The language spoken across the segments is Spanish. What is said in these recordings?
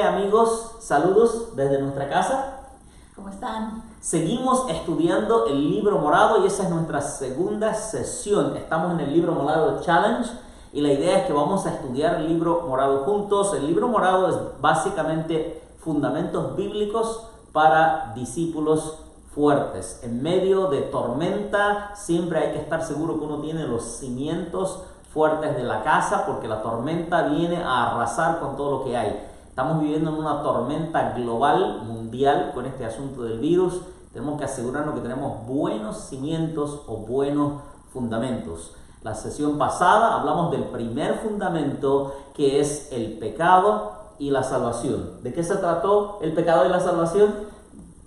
amigos, saludos desde nuestra casa. ¿Cómo están? Seguimos estudiando el libro morado y esa es nuestra segunda sesión. Estamos en el libro morado Challenge y la idea es que vamos a estudiar el libro morado juntos. El libro morado es básicamente fundamentos bíblicos para discípulos fuertes. En medio de tormenta siempre hay que estar seguro que uno tiene los cimientos fuertes de la casa, porque la tormenta viene a arrasar con todo lo que hay. Estamos viviendo en una tormenta global, mundial, con este asunto del virus. Tenemos que asegurarnos que tenemos buenos cimientos o buenos fundamentos. La sesión pasada hablamos del primer fundamento, que es el pecado y la salvación. ¿De qué se trató el pecado y la salvación?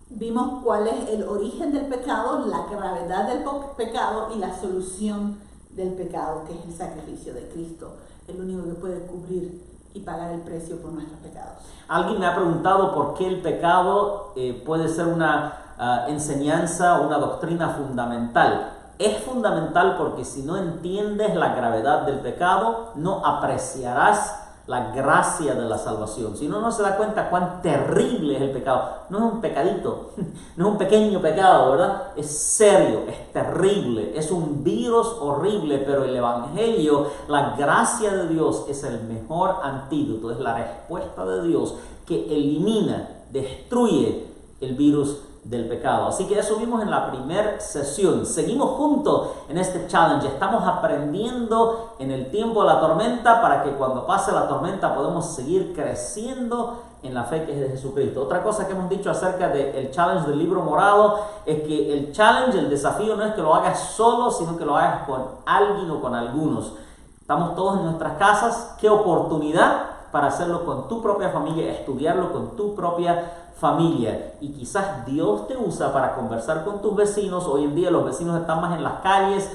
Vimos cuál es el origen del pecado, la gravedad del pecado y la solución del pecado, que es el sacrificio de Cristo, el único que puede cubrir y pagar el precio por nuestros pecados. Alguien me ha preguntado por qué el pecado puede ser una enseñanza o una doctrina fundamental. Es fundamental porque si no entiendes la gravedad del pecado, no apreciarás la gracia de la salvación. Si uno no se da cuenta cuán terrible es el pecado, no es un pecadito, no es un pequeño pecado, ¿verdad? Es serio, es terrible, es un virus horrible, pero el Evangelio, la gracia de Dios es el mejor antídoto, es la respuesta de Dios que elimina, destruye el virus del pecado. Así que eso vimos en la primera sesión. Seguimos juntos en este challenge. Estamos aprendiendo en el tiempo de la tormenta para que cuando pase la tormenta podamos seguir creciendo en la fe que es de Jesucristo. Otra cosa que hemos dicho acerca del challenge del libro morado es que el challenge, el desafío no es que lo hagas solo, sino que lo hagas con alguien o con algunos. Estamos todos en nuestras casas. Qué oportunidad para hacerlo con tu propia familia, estudiarlo con tu propia familia. Y quizás Dios te usa para conversar con tus vecinos. Hoy en día los vecinos están más en las calles,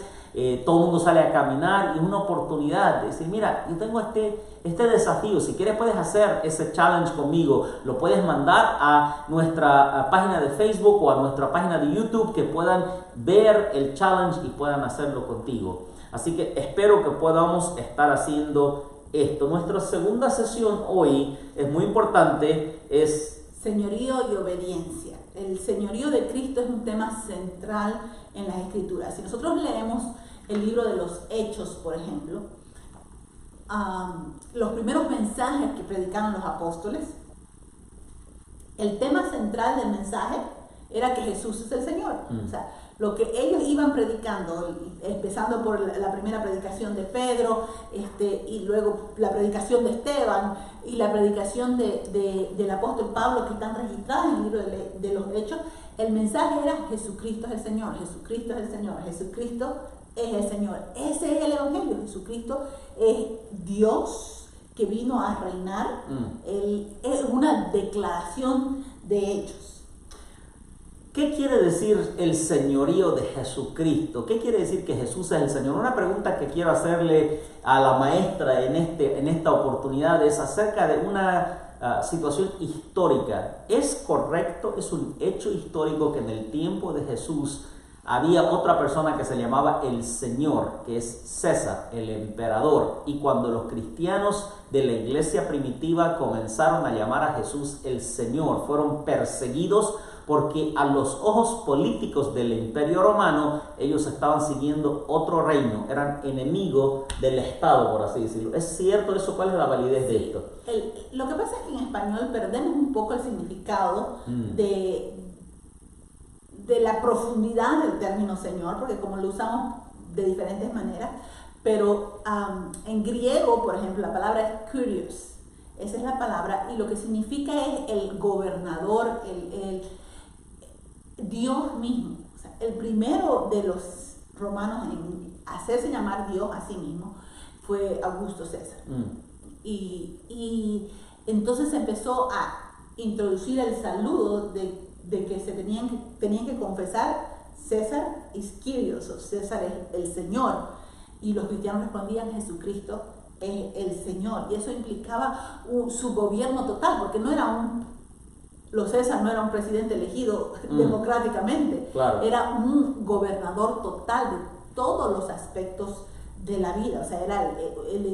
todo el mundo sale a caminar y es una oportunidad de decir, mira, yo tengo este desafío, si quieres puedes hacer ese challenge conmigo, lo puedes mandar a nuestra página de Facebook o a nuestra página de YouTube, que puedan ver el challenge y puedan hacerlo contigo. Así que espero que podamos estar haciendo esto. Nuestra segunda sesión hoy es muy importante, es señorío y obediencia. El señorío de Cristo es un tema central en las Escrituras. Si nosotros leemos el libro de los Hechos, por ejemplo, los primeros mensajes que predicaron los apóstoles, el tema central del mensaje era que Jesús es el Señor. O sea, lo que ellos iban predicando, empezando por la primera predicación de Pedro, y luego la predicación de Esteban y la predicación del apóstol Pablo, que están registradas en el libro de los Hechos, el mensaje era: Jesucristo es el Señor, Jesucristo es el Señor, Jesucristo es el Señor. Ese es el Evangelio. Jesucristo es Dios que vino a reinar. Es una declaración de hechos. ¿Qué quiere decir el señorío de Jesucristo? ¿Qué quiere decir que Jesús es el Señor? Una pregunta que quiero hacerle a la maestra en esta oportunidad es acerca de una situación histórica. ¿Es correcto, es un hecho histórico que en el tiempo de Jesús había otra persona que se llamaba el Señor, que es César, el emperador? Y cuando los cristianos de la iglesia primitiva comenzaron a llamar a Jesús el Señor, fueron perseguidos porque a los ojos políticos del Imperio Romano ellos estaban siguiendo otro reino, eran enemigos del Estado, por así decirlo. ¿Es cierto eso? ¿Cuál es la validez de esto? Lo que pasa es que en español perdemos un poco el significado de la profundidad del término Señor, porque como lo usamos de diferentes maneras, pero en griego, por ejemplo, la palabra es kurios. Esa es la palabra, y lo que significa es el gobernador, el Dios mismo. O sea, el primero de los romanos en hacerse llamar Dios a sí mismo fue Augusto César. Y entonces se empezó a introducir el saludo de que se tenían que confesar César is Kyrios, o César es el Señor. Y los cristianos respondían: Jesucristo es el Señor. Y eso implicaba su gobierno total, porque los César no era un presidente elegido democráticamente, claro. Era un gobernador total de todos los aspectos de la vida. O sea, era el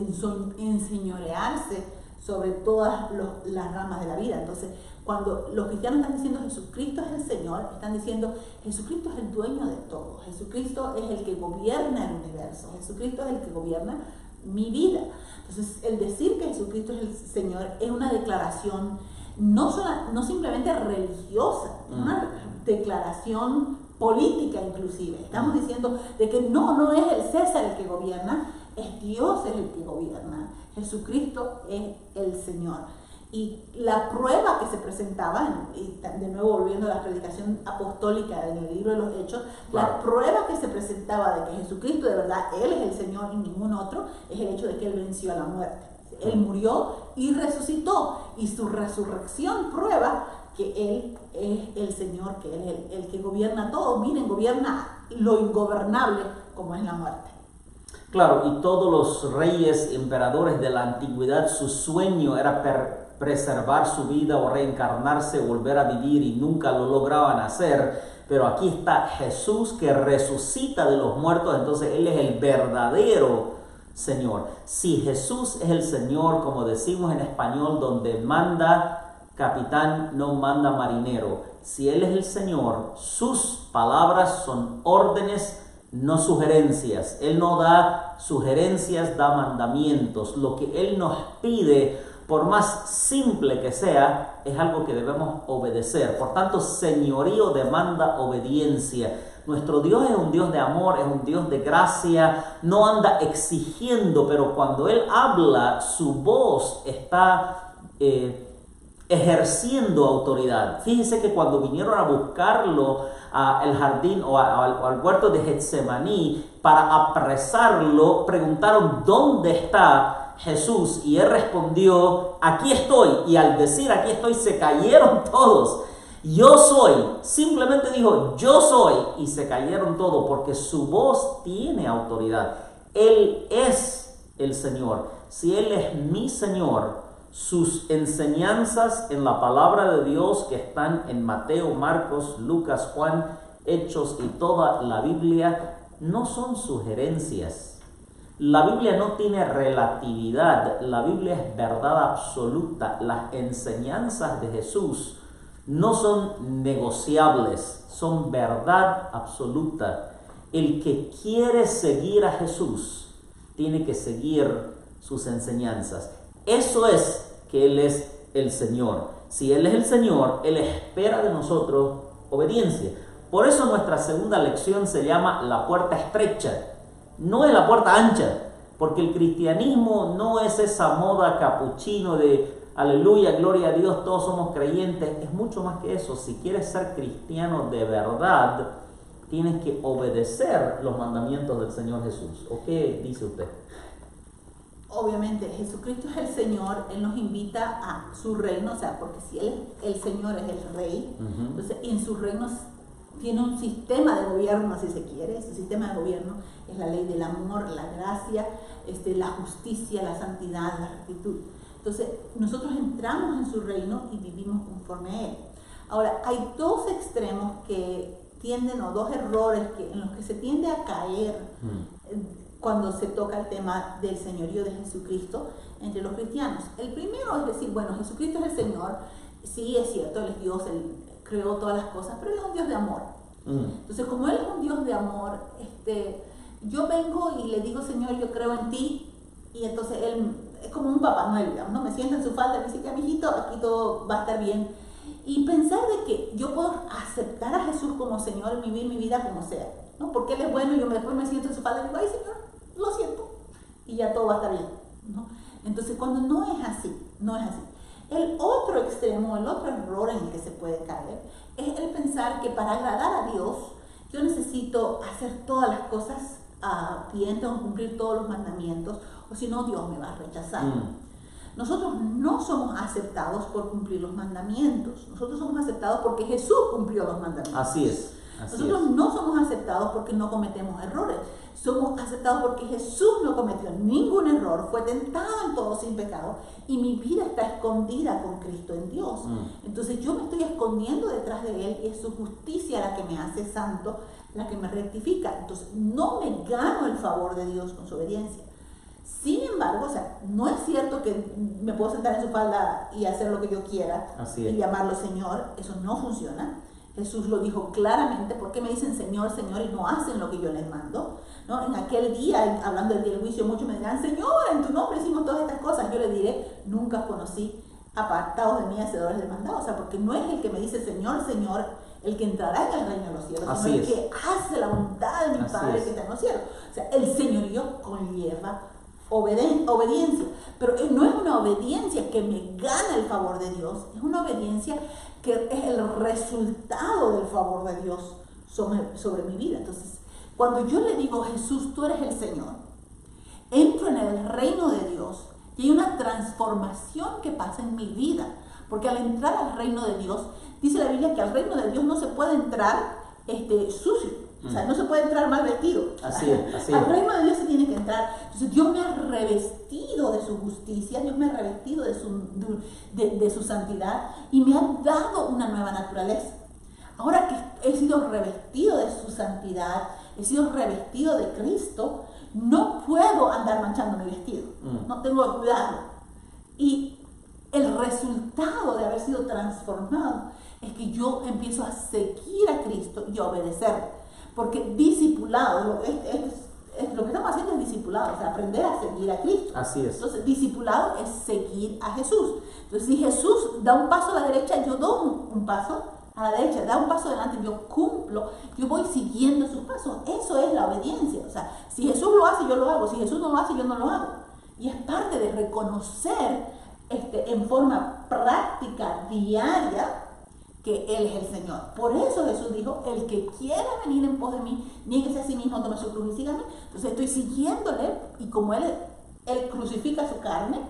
enseñorearse sobre todas las ramas de la vida. Entonces, cuando los cristianos están diciendo Jesucristo es el Señor, están diciendo Jesucristo es el dueño de todo, Jesucristo es el que gobierna el universo, Jesucristo es el que gobierna mi vida. Entonces, el decir que Jesucristo es el Señor es una declaración no simplemente religiosa, es una declaración política inclusive. Estamos diciendo de que no es el César el que gobierna, es Dios el que gobierna. Jesucristo es el Señor. Y la prueba que se presentaba, y de nuevo volviendo a la predicación apostólica en el libro de los Hechos, la prueba que se presentaba de que Jesucristo de verdad, Él es el Señor y ningún otro, es el hecho de que Él venció a la muerte. Él murió y resucitó, y su resurrección prueba que Él es el Señor, que Él es el que gobierna todo. Miren, gobierna lo ingobernable como es la muerte. Claro, y todos los reyes, emperadores de la antigüedad, su sueño era preservar su vida o reencarnarse, volver a vivir, y nunca lo lograban hacer. Pero aquí está Jesús que resucita de los muertos, entonces Él es el verdadero Señor. Si Jesús es el Señor, como decimos en español, donde manda capitán, no manda marinero. Si Él es el Señor, sus palabras son órdenes, no sugerencias. Él no da sugerencias, da mandamientos. Lo que Él nos pide, por más simple que sea, es algo que debemos obedecer. Por tanto, señorío demanda obediencia. Nuestro Dios es un Dios de amor, es un Dios de gracia, no anda exigiendo, pero cuando Él habla, su voz está ejerciendo autoridad. Fíjense que cuando vinieron a buscarlo al jardín o al huerto de Getsemaní para apresarlo, preguntaron ¿dónde está Jesús? Y Él respondió, aquí estoy. Y al decir aquí estoy, se cayeron todos. Yo soy, simplemente dijo yo soy, y se cayeron todos porque su voz tiene autoridad. Él es el Señor. Si Él es mi Señor, sus enseñanzas en la palabra de Dios que están en Mateo, Marcos, Lucas, Juan, Hechos y toda la Biblia no son sugerencias. La Biblia no tiene relatividad, la Biblia es verdad absoluta. Las enseñanzas de Jesús no son negociables, son verdad absoluta. El que quiere seguir a Jesús tiene que seguir sus enseñanzas. Eso es que Él es el Señor. Si Él es el Señor, Él espera de nosotros obediencia. Por eso nuestra segunda lección se llama la puerta estrecha. No es la puerta ancha, porque el cristianismo no es esa moda capuchino de aleluya, gloria a Dios, todos somos creyentes. Es mucho más que eso. Si quieres ser cristiano de verdad, tienes que obedecer los mandamientos del Señor Jesús. ¿O qué dice usted? Obviamente, Jesucristo es el Señor, Él nos invita a su reino, o sea, porque si Él, el Señor es el Rey, entonces en su reino tiene un sistema de gobierno, si se quiere. Ese sistema de gobierno es la ley del amor, la gracia, la justicia, la santidad, la rectitud. Entonces, nosotros entramos en su reino y vivimos conforme a Él. Ahora, hay dos extremos que tienden, o dos errores en los que se tiende a caer cuando se toca el tema del señorío de Jesucristo entre los cristianos. El primero es decir, bueno, Jesucristo es el Señor, sí, es cierto, Él es Dios, Él creó todas las cosas, pero Él es un Dios de amor. Entonces, como Él es un Dios de amor, yo vengo y le digo, Señor, yo creo en ti, y entonces Él es como un Papá Noel, digamos, ¿no? Me sienta en su falda y me dice que, amiguito, aquí todo va a estar bien. Y pensar de que yo puedo aceptar a Jesús como Señor y vivir mi vida como sea, ¿no? Porque Él es bueno y yo después me siento en su falda y digo, ay, Señor, lo siento, y ya todo va a estar bien, ¿no? Entonces, cuando no es así. El otro extremo, el otro error en el que se puede caer, es el pensar que para agradar a Dios, yo necesito hacer todas las cosas bien, tengo que cumplir todos los mandamientos, o si no, Dios me va a rechazar. Nosotros no somos aceptados por cumplir los mandamientos, nosotros somos aceptados porque Jesús cumplió los mandamientos. Así es. Nosotros no somos aceptados porque no cometemos errores, somos aceptados porque Jesús no cometió ningún error, fue tentado en todo sin pecado, y mi vida está escondida con Cristo en Dios. Entonces yo me estoy escondiendo detrás de Él, y es su justicia la que me hace santo, la que me rectifica. Entonces no me gano el favor de Dios con su obediencia. Sin embargo, o sea, no es cierto que me puedo sentar en su falda y hacer lo que yo quiera y llamarlo Señor. Eso no funciona. Jesús lo dijo claramente. ¿Por qué me dicen Señor, Señor y no hacen lo que yo les mando? ¿No? En aquel día, hablando del día del juicio, muchos me dirán, Señor, en tu nombre hicimos todas estas cosas. Yo les diré, nunca os conocí, apartados de mí, hacedores de maldad. O sea, porque no es el que me dice Señor, Señor, el que entrará en el reino de los cielos, sino el que hace la voluntad de mi Padre que está en los cielos. O sea, el señorío conlleva obediencia, pero no es una obediencia que me gana el favor de Dios, es una obediencia que es el resultado del favor de Dios sobre mi vida. Entonces, cuando yo le digo, Jesús, tú eres el Señor, entro en el reino de Dios y hay una transformación que pasa en mi vida, porque al entrar al reino de Dios, dice la Biblia que al reino de Dios no se puede entrar sucio. O sea, no se puede entrar mal vestido. Así es. Al reino de Dios se tiene que entrar. Entonces Dios me ha revestido de su justicia, Dios me ha revestido de su santidad y me ha dado una nueva naturaleza. Ahora que he sido revestido de su santidad, he sido revestido de Cristo, no puedo andar manchando mi vestido. No tengo cuidado. Y el resultado de haber sido transformado es que yo empiezo a seguir a Cristo y a obedecerle. Porque discipulado, lo que estamos haciendo es discipulado, o sea, aprender a seguir a Cristo. Así es. Entonces, discipulado es seguir a Jesús. Entonces, si Jesús da un paso a la derecha, yo doy un paso a la derecha, da un paso adelante, yo cumplo, yo voy siguiendo sus pasos. Eso es la obediencia. O sea, si Jesús lo hace, yo lo hago. Si Jesús no lo hace, yo no lo hago. Y es parte de reconocer en forma práctica, diaria, que Él es el Señor. Por eso Jesús dijo, el que quiera venir en pos de mí, niéguese a sí mismo, tome su cruz y sígame. Entonces estoy siguiéndole, y como Él crucifica su carne,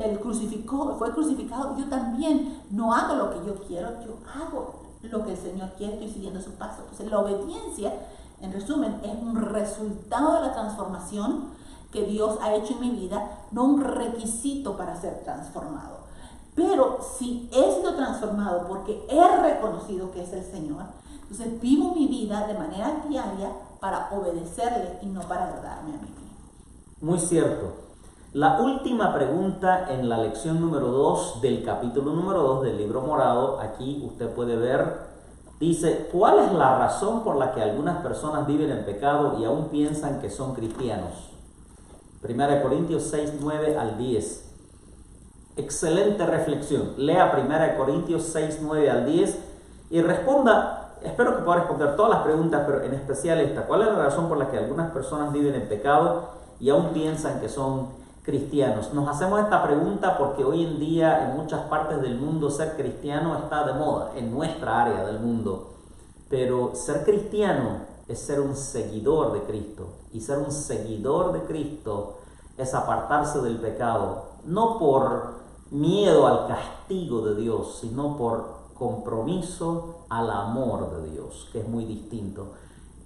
Él fue crucificado, yo también no hago lo que yo quiero, yo hago lo que el Señor quiere, estoy siguiendo su paso. Entonces la obediencia, en resumen, es un resultado de la transformación que Dios ha hecho en mi vida, no un requisito para ser transformado. Pero si he sido transformado porque he reconocido que es el Señor, entonces vivo mi vida de manera diaria para obedecerle y no para agradarme a mí mismo. Muy cierto. La última pregunta en la lección número 2 del capítulo número 2 del libro morado, aquí usted puede ver, dice, ¿cuál es la razón por la que algunas personas viven en pecado y aún piensan que son cristianos? 1 Corintios 6, 9 al 10. Excelente reflexión. Lea 1 Corintios 6, 9 al 10 y responda, espero que pueda responder todas las preguntas, pero en especial esta. ¿Cuál es la razón por la que algunas personas viven en pecado y aún piensan que son cristianos? Nos hacemos esta pregunta porque hoy en día en muchas partes del mundo ser cristiano está de moda, en nuestra área del mundo. Pero ser cristiano es ser un seguidor de Cristo. Y ser un seguidor de Cristo es apartarse del pecado, no por miedo al castigo de Dios, sino por compromiso al amor de Dios, que es muy distinto.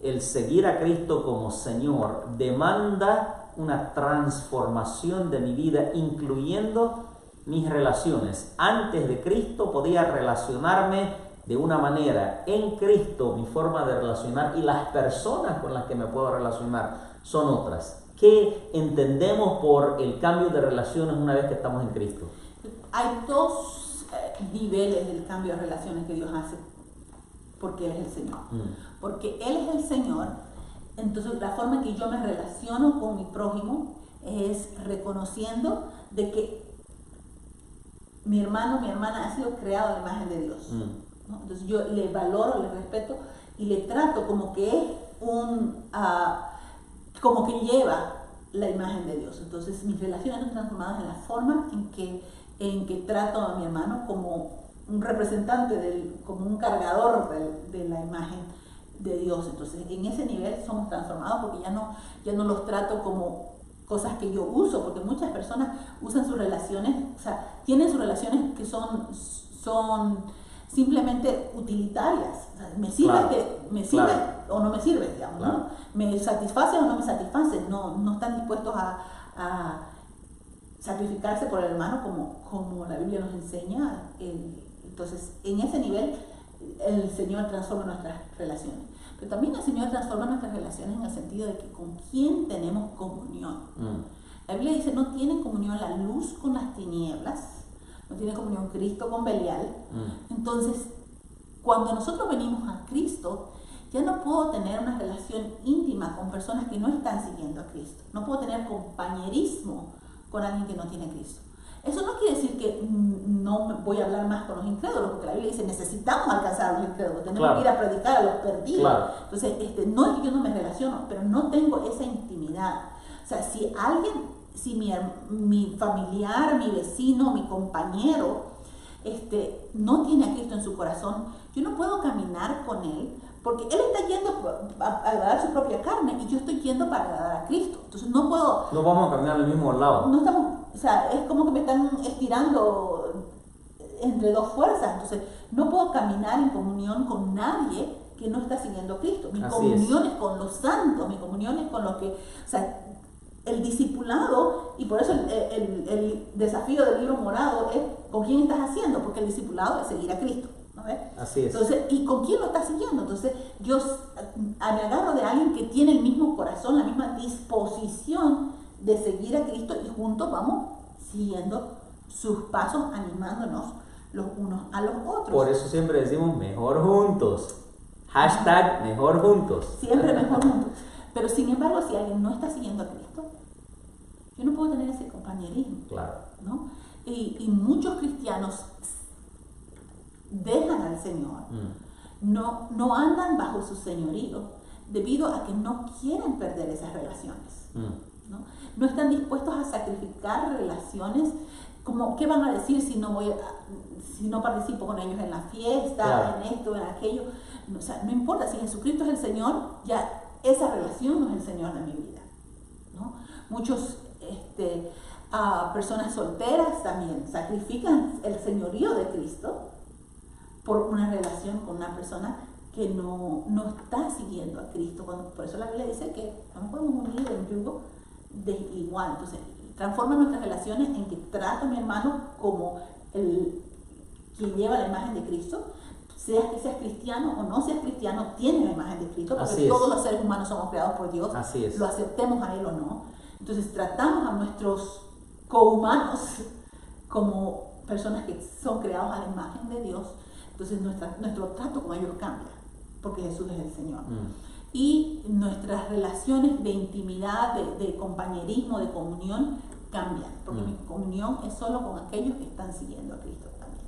El seguir a Cristo como Señor demanda una transformación de mi vida, incluyendo mis relaciones. Antes de Cristo podía relacionarme de una manera. En Cristo mi forma de relacionar y las personas con las que me puedo relacionar son otras. ¿Qué entendemos por el cambio de relaciones una vez que estamos en Cristo? Hay dos niveles del cambio de relaciones que Dios hace, porque Él es el Señor. Porque Él es el Señor, entonces la forma en que yo me relaciono con mi prójimo es reconociendo de que mi hermano, mi hermana ha sido creado a la imagen de Dios. ¿No? Entonces yo le valoro, le respeto y le trato como que es como que lleva la imagen de Dios. Entonces mis relaciones son transformadas en la forma en que trato a mi hermano como un representante, como un cargador de la imagen de Dios. Entonces en ese nivel somos transformados porque ya no los trato como cosas que yo uso, porque muchas personas usan sus relaciones, o sea, tienen sus relaciones que son simplemente utilitarias. O sea, me sirve o no me sirve, digamos, ¿no? Me satisface o no me satisface, no están dispuestos a sacrificarse por el hermano como la Biblia nos enseña. Entonces, en ese nivel, el Señor transforma nuestras relaciones. Pero también el Señor transforma nuestras relaciones en el sentido de que con quién tenemos comunión. La Biblia dice, no tiene comunión la luz con las tinieblas, no tiene comunión Cristo con Belial. Entonces, cuando nosotros venimos a Cristo, ya no puedo tener una relación íntima con personas que no están siguiendo a Cristo. No puedo tener compañerismo con alguien que no tiene a Cristo. Eso no quiere decir que no voy a hablar más con los incrédulos, porque la Biblia dice, necesitamos alcanzar a los incrédulos, tenemos que ir a predicar a los perdidos. Entonces, no es que yo no me relaciono, pero no tengo esa intimidad. O sea, si alguien, si mi familiar, mi vecino, mi compañero, no tiene a Cristo en su corazón, yo no puedo caminar con él, porque él está yendo a agradar su propia carne y yo estoy yendo para agradar a Cristo. Entonces no puedo... No vamos a caminar al mismo lado. No estamos, o sea, es como que me están estirando entre dos fuerzas. Entonces no puedo caminar en comunión con nadie que no está siguiendo a Cristo. Mi comunión es con los santos, mi comunión es con los que... O sea, el discipulado, y por eso el desafío del libro morado es con quién estás haciendo, porque el discipulado es seguir a Cristo. ¿No ves? Así es. Entonces, ¿y con quién lo estás siguiendo? Entonces, yo me agarro de alguien que tiene el mismo corazón, la misma disposición de seguir a Cristo y juntos vamos siguiendo sus pasos, animándonos los unos a los otros. Por eso siempre decimos mejor juntos. Hashtag mejor juntos. Siempre mejor juntos. Pero sin embargo, si alguien no está siguiendo a Cristo, yo no puedo tener ese compañerismo. Claro. ¿No? Y muchos cristianos dejan al Señor, no andan bajo su señorío, debido a que no quieren perder esas relaciones. No están dispuestos a sacrificar relaciones, como ¿qué van a decir si no participo con ellos en la fiesta, en esto, en aquello? O sea, no importa, si Jesucristo es el Señor, ya esa relación no es el Señor de mi vida, ¿no? Muchos personas solteras también sacrifican el señorío de Cristo por una relación con una persona que no está siguiendo a Cristo. Por eso la Biblia dice que no podemos unir en yugo de igual. Entonces, transforma nuestras relaciones en que trato a mi hermano como quien lleva la imagen de Cristo. Sea que seas cristiano o no seas cristiano, tiene la imagen de Cristo, porque todos los seres humanos somos creados por Dios, lo aceptemos a Él o no. Entonces tratamos a nuestros cohumanos como personas que son creados a la imagen de Dios. Entonces nuestro trato con ellos cambia, porque Jesús es el Señor. Y nuestras relaciones de intimidad, de compañerismo, de comunión, cambian, porque mi comunión es solo con aquellos que están siguiendo a Cristo también.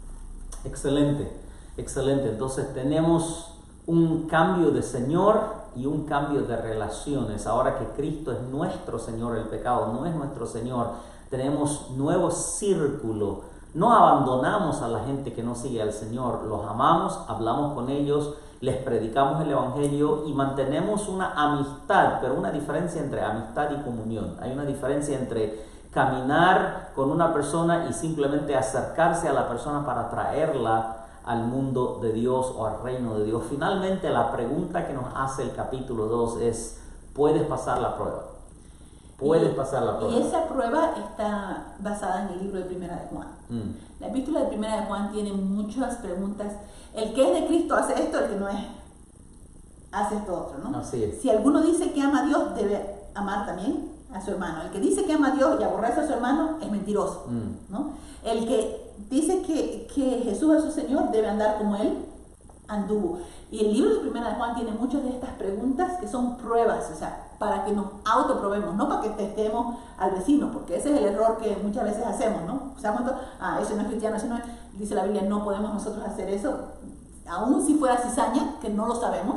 Excelente. Excelente, entonces tenemos un cambio de Señor y un cambio de relaciones. Ahora que Cristo es nuestro Señor, el pecado no es nuestro Señor, tenemos nuevo círculo. No abandonamos a la gente que no sigue al Señor, los amamos, hablamos con ellos, les predicamos el Evangelio y mantenemos una amistad, pero una diferencia entre amistad y comunión. Hay una diferencia entre caminar con una persona y simplemente acercarse a la persona para traerla al mundo de Dios o al reino de Dios. Finalmente, la pregunta que nos hace el capítulo 2 es, ¿puedes pasar la prueba? ¿Puedes pasar la prueba? Y esa prueba está basada en el libro de Primera de Juan. La epístola de Primera de Juan tiene muchas preguntas. El que es de Cristo hace esto, el que no es, hace esto otro, ¿no? Así es. Si alguno dice que ama a Dios, debe amar también a su hermano. El que dice que ama a Dios y aborrece a su hermano es mentiroso, ¿no? El que dice que Jesús es su Señor debe andar como Él anduvo. Y el libro de Primera de Juan tiene muchas de estas preguntas que son pruebas, o sea, para que nos autoprobemos, no para que testemos al vecino, porque ese es el error que muchas veces hacemos, ¿no? O sea, ese no es cristiano, ese no es... Dice la Biblia, no podemos nosotros hacer eso, aun si fuera cizaña, que no lo sabemos,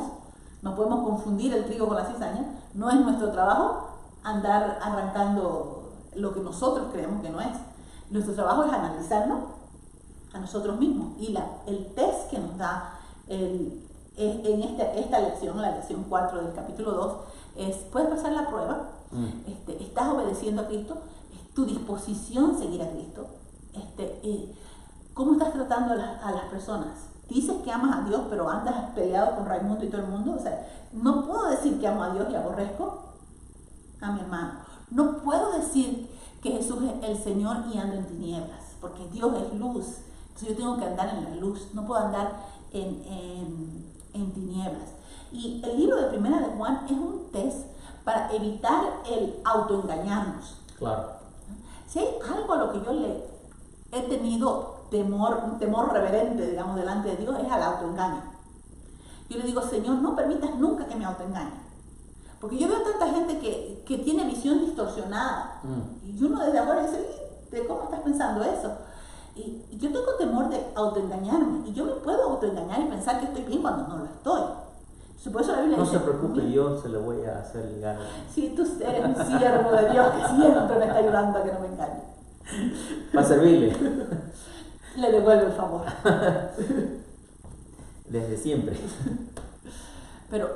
no podemos confundir el trigo con la cizaña, no es nuestro trabajo andar arrancando lo que nosotros creemos que no es. Nuestro trabajo es analizarnos a nosotros mismos. Y el test que nos da en esta lección, la lección 4 del capítulo 2, es, ¿puedes pasar la prueba? ¿Estás obedeciendo a Cristo? ¿Es tu disposición seguir a Cristo? ¿Cómo estás tratando a las personas? Dices que amas a Dios, pero andas peleado con Raimundo y todo el mundo. O sea, no puedo decir que amo a Dios y aborrezco a mi hermano. No puedo decir que Jesús es el Señor y ando en tinieblas, porque Dios es luz. Entonces yo tengo que andar en la luz, no puedo andar en tinieblas. Y el libro de Primera de Juan es un test para evitar el autoengañarnos. Claro. Si hay algo a lo que yo le he tenido un temor reverente, digamos, delante de Dios, es al autoengaño. Yo le digo, Señor, no permitas nunca que me autoengañe. Porque yo veo tanta gente que tiene visión distorsionada. Y uno desde afuera dice, ¿de cómo estás pensando eso? Y yo tengo temor de autoengañarme. Y yo me puedo autoengañar y pensar que estoy bien cuando no lo estoy. Entonces, por eso la Biblia No dice, se preocupe, yo se lo voy a hacer llegar. Sí, tú eres un siervo de Dios que siempre me está ayudando a que no me engañe. Para servirle. Le devuelvo el favor. Desde siempre. Pero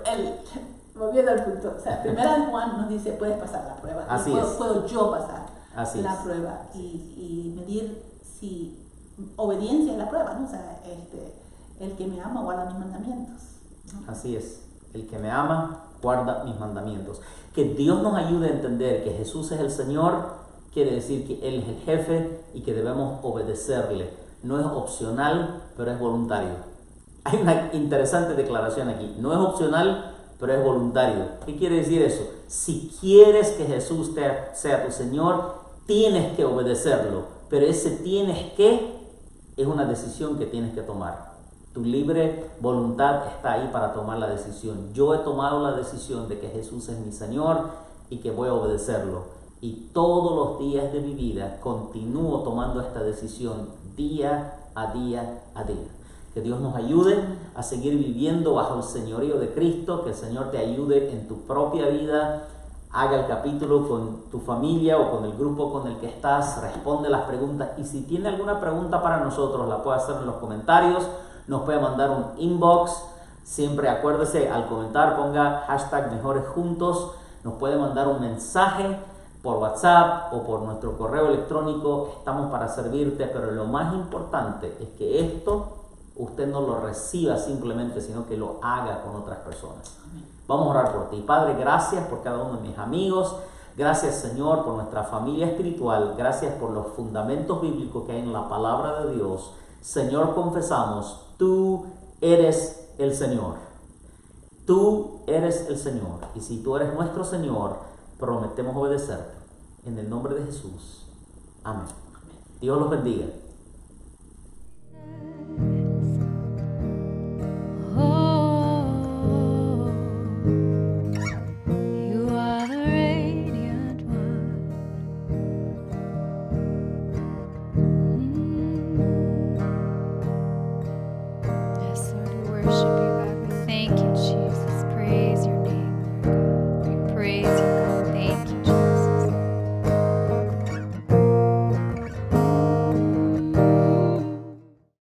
volviendo al punto, o sea, primera de Juan nos dice, puedes pasar la prueba. Así puedo yo pasar Así la es. prueba y medir si obediencia es la prueba, ¿no? O sea, el que me ama guarda mis mandamientos, ¿no? Así es. El que me ama guarda mis mandamientos. Que Dios nos ayude a entender que Jesús es el Señor, quiere decir que Él es el jefe y que debemos obedecerle. No es opcional, pero es voluntario. Hay una interesante declaración aquí. No es opcional, pero es voluntario. ¿Qué quiere decir eso? Si quieres que Jesús sea tu Señor, tienes que obedecerlo. Pero ese tienes que es una decisión que tienes que tomar. Tu libre voluntad está ahí para tomar la decisión. Yo he tomado la decisión de que Jesús es mi Señor y que voy a obedecerlo. Y todos los días de mi vida continúo tomando esta decisión día a día a día. Que Dios nos ayude a seguir viviendo bajo el señorío de Cristo, que el Señor te ayude en tu propia vida. Haga el capítulo con tu familia o con el grupo con el que estás, responde las preguntas y si tiene alguna pregunta para nosotros la puede hacer en los comentarios, nos puede mandar un inbox. Siempre acuérdese, al comentar ponga #mejoresjuntos, nos puede mandar un mensaje por WhatsApp o por nuestro correo electrónico. Estamos para servirte, pero lo más importante es que esto usted no lo reciba simplemente, sino que lo haga con otras personas. Vamos a orar por ti. Padre, gracias por cada uno de mis amigos. Gracias, Señor, por nuestra familia espiritual. Gracias por los fundamentos bíblicos que hay en la palabra de Dios. Señor, confesamos, tú eres el Señor. Tú eres el Señor. Y si tú eres nuestro Señor, prometemos obedecerte. En el nombre de Jesús. Amén. Dios los bendiga.